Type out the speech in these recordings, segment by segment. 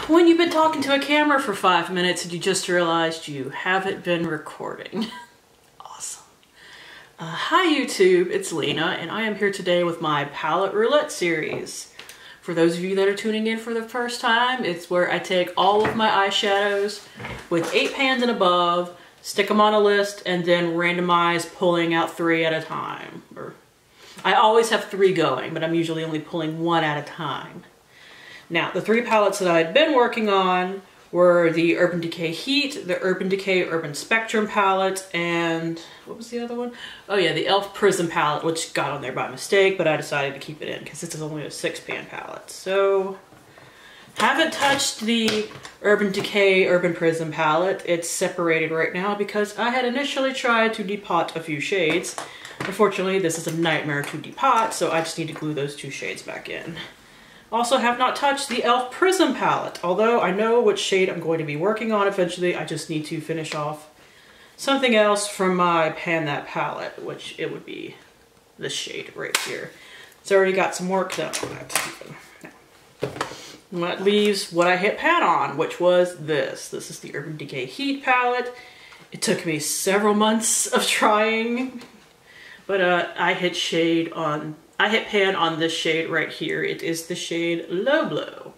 When you've been talking to a camera for 5 minutes and you just realized you haven't been recording. Awesome. Hi YouTube, it's Lena, and I am here today with my palette roulette series. For those of you that are tuning in for the first time, it's where I take all of my eyeshadows with 8 pans and above, stick them on a list, and then randomize pulling out 3 at a time. I always have 3 going, but I'm usually only pulling 1 at a time. Now, the 3 palettes that I had been working on were the Urban Decay Heat, the Urban Decay Urban Spectrum palette, and what was the other one? Oh yeah, the e.l.f. Prism palette, which got on there by mistake, but I decided to keep it in because this is only a 6-pan palette. So, haven't touched the Urban Decay Urban Prism palette. It's separated right now because I had initially tried to depot a few shades. Unfortunately, this is a nightmare to depot, so I just need to glue those 2 shades back in. Also have not touched the e.l.f. Prism palette, although I know which shade I'm going to be working on eventually. I just need to finish off something else from my Pan That palette, which it would be this shade right here. It's already got some work done on it. And that leaves what I hit pan on, which was this. This is the Urban Decay Heat palette. It took me several months of trying, but I hit pan on this shade right here. It is the shade Low Blow.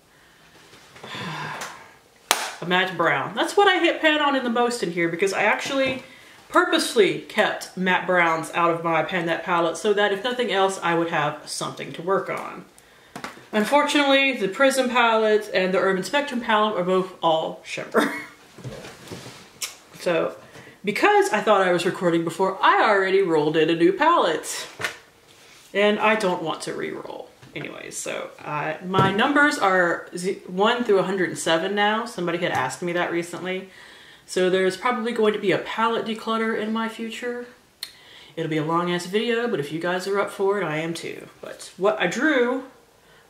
A matte brown. That's what I hit pan on in the most in here because I actually purposely kept matte browns out of my Pan That palette so that if nothing else, I would have something to work on. Unfortunately, the Prism palette and the Urban Spectrum palette are both all shimmer. So, because I thought I was recording before, I already rolled in a new palette. And I don't want to re-roll. Anyways, so my numbers are 1 through 107 now. Somebody had asked me that recently. So there's probably going to be a palette declutter in my future. It'll be a long ass video, but if you guys are up for it, I am too. But what I drew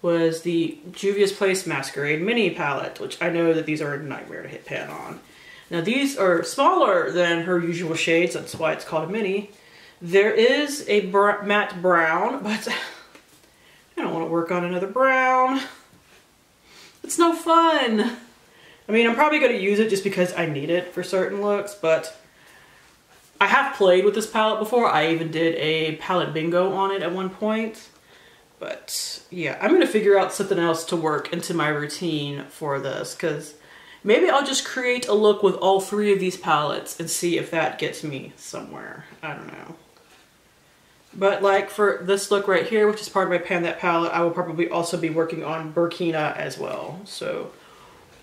was the Juvia's Place Masquerade Mini palette, which I know that these are a nightmare to hit pan on. Now these are smaller than her usual shades, that's why it's called a mini. There is a matte brown, but I don't want to work on another brown. It's no fun. I mean, I'm probably going to use it just because I need it for certain looks, but I have played with this palette before. I even did a palette bingo on it at one point. But yeah, I'm going to figure out something else to work into my routine for this, because maybe I'll just create a look with all 3 of these palettes and see if that gets me somewhere. I don't know. But like for this look right here, which is part of my Pan That palette, I will probably also be working on Burkina as well. So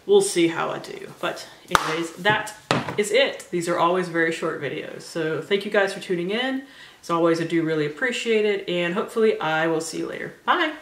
we'll see how I do. But anyways, that is it. These are always very short videos. So thank you guys for tuning in. As always, I do really appreciate it. And hopefully I will see you later. Bye.